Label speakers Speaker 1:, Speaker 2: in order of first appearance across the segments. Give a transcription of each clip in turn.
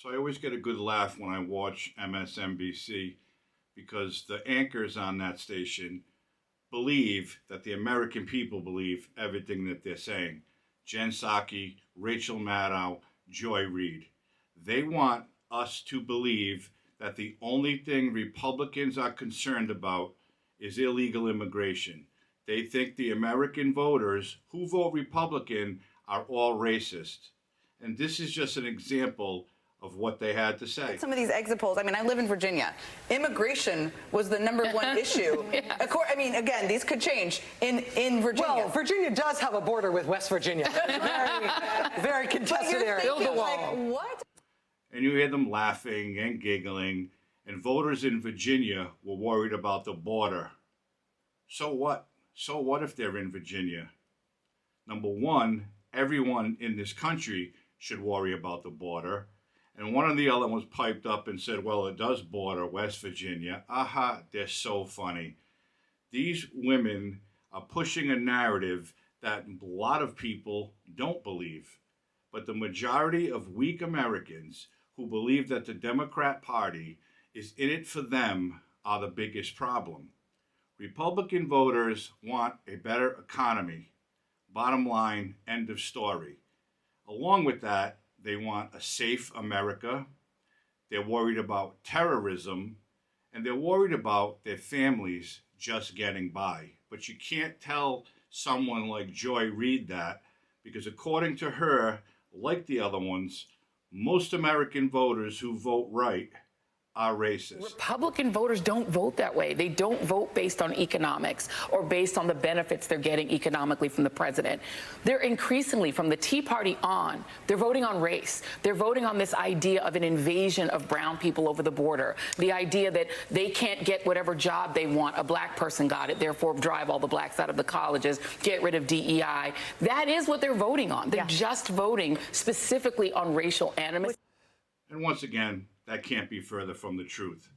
Speaker 1: So I always get a good laugh when I watch MSNBC because the anchors on that station believe that the American people believe everything that they're saying. Jen Psaki, Rachel Maddow, Joy Reid. They want us to believe that the only thing Republicans are concerned about is illegal immigration. They think the American voters who vote Republican are all racist. And this is just an example of what they had to say.
Speaker 2: Some of these exit polls, I mean, I live in Virginia. Immigration was the #1 issue.
Speaker 3: Yes.
Speaker 2: I mean, again, these could change in Virginia.
Speaker 3: Well, Virginia does have a border with West Virginia. Very, very contested area.
Speaker 2: Build the wall. Like, what?
Speaker 1: And you hear them laughing and giggling, and voters in Virginia were worried about the border. So what? So what if they're in Virginia? Number one, everyone in this country should worry about the border. And one of the other ones piped up and said, well, it does border West Virginia. Aha, they're so funny. These women are pushing a narrative that a lot of people don't believe. But the majority of weak Americans who believe that the Democrat Party is in it for them are the biggest problem. Republican voters want a better economy. Bottom line, end of story. Along with that, they want a safe America. They're worried about terrorism, and they're worried about their families just getting by. But you can't tell someone like Joy Reid that, because according to her, like the other ones, most American voters who vote right are racist.
Speaker 4: Republican voters don't vote that way. They don't vote based on economics or based on the benefits they're getting economically from the president. They're increasingly, from the Tea Party on, they're voting on race. They're voting on this idea of an invasion of brown people over the border. The idea that they can't get whatever job they want, a black person got it, therefore drive all the blacks out of the colleges, get rid of DEI. That is what they're voting on. They're just voting specifically on racial animus.
Speaker 1: And once again, that can't be further from the truth.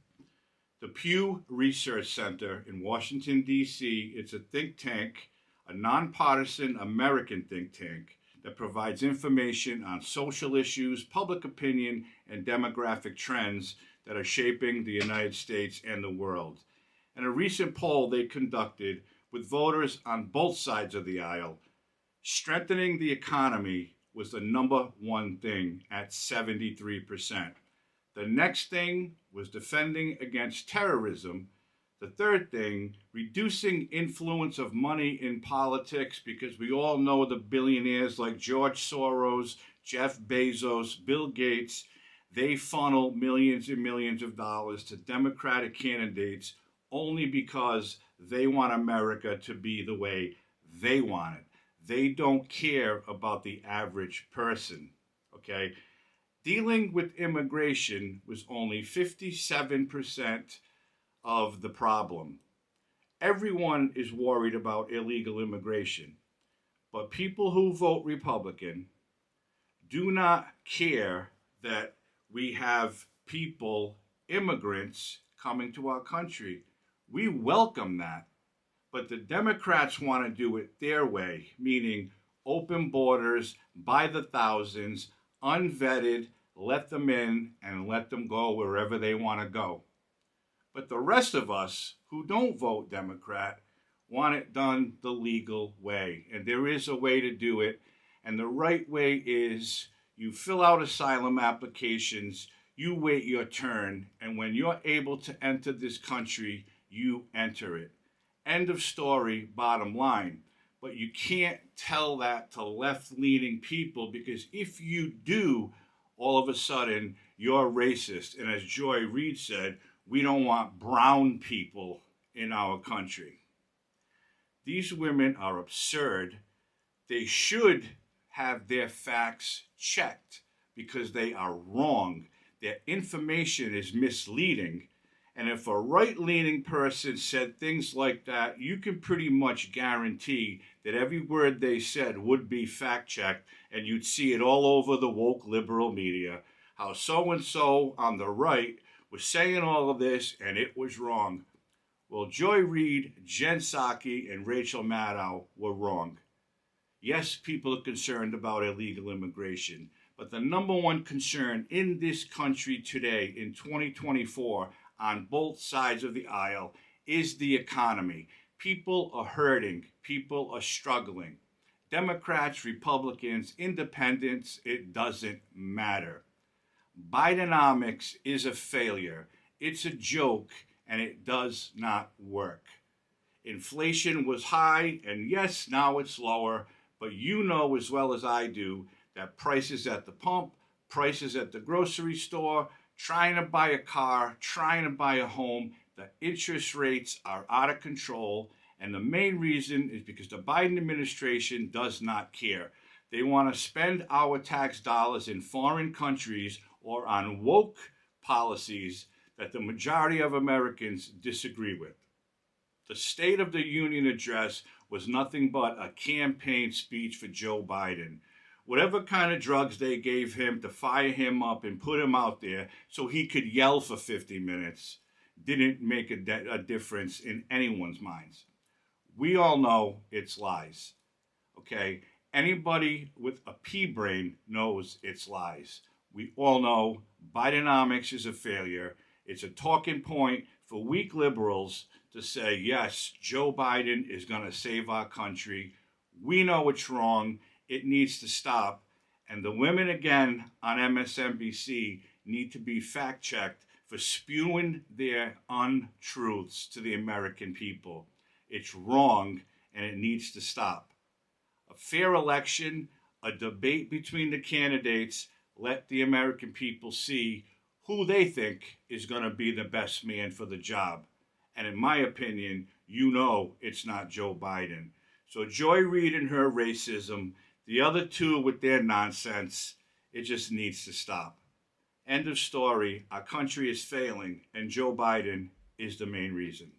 Speaker 1: The Pew Research Center in Washington, D.C., it's a think tank, a nonpartisan American think tank that provides information on social issues, public opinion, and demographic trends that are shaping the United States and the world. In a recent poll they conducted with voters on both sides of the aisle, strengthening the economy was the #1 thing at 73%. The next thing was defending against terrorism. The third thing, reducing influence of money in politics, because we all know the billionaires like George Soros, Jeff Bezos, Bill Gates, they funnel millions and millions of dollars to Democratic candidates only because they want America to be the way they want it. They don't care about the average person, okay? Dealing with immigration was only 57% of the problem. Everyone is worried about illegal immigration, but people who vote Republican do not care that we have people, immigrants, coming to our country. We welcome that, but the Democrats want to do it their way, meaning open borders by the thousands, unvetted, let them in and let them go wherever they want to go. But the rest of us who don't vote Democrat want it done the legal way. And there is a way to do it. And the right way is you fill out asylum applications, you wait your turn, and when you're able to enter this country, you enter it. End of story, bottom line. But you can't tell that to left-leaning people, because if you do, all of a sudden, you're racist. And as Joy Reid said, we don't want brown people in our country. These women are absurd. They should have their facts checked because they are wrong. Their information is misleading. And if a right-leaning person said things like that, you can pretty much guarantee that every word they said would be fact-checked, and you'd see it all over the woke liberal media, how so-and-so on the right was saying all of this, and it was wrong. Well, Joy Reid, Jen Psaki, and Rachel Maddow were wrong. Yes, people are concerned about illegal immigration, But the number one concern in this country today in 2024 on both sides of the aisle is the economy. People are hurting. People are struggling. Democrats, Republicans, independents, it doesn't matter. Bidenomics is a failure. It's a joke, and it does not work. Inflation was high, and yes, now it's lower, but you know as well as I do that prices at the pump, prices at the grocery store, trying to buy a car, trying to buy a home, the interest rates are out of control. And the main reason is because the Biden administration does not care. They want to spend our tax dollars in foreign countries or on woke policies that the majority of Americans disagree with. The State of the Union address was nothing but a campaign speech for Joe Biden. Whatever kind of drugs they gave him to fire him up and put him out there so he could yell for 50 minutes didn't make a difference in anyone's minds. We all know it's lies, okay? Anybody with a pea brain knows it's lies. We all know Bidenomics is a failure. It's a talking point for weak liberals to say, yes, Joe Biden is going to save our country. We know it's wrong. It needs to stop. And the women, again, on MSNBC need to be fact-checked for spewing their untruths to the American people. It's wrong, and it needs to stop. A fair election, a debate between the candidates, let the American people see who they think is going to be the best man for the job. And in my opinion, you know it's not Joe Biden. So Joy Reid and her racism, the other two with their nonsense, it just needs to stop. End of story. Our country is failing, and Joe Biden is the main reason.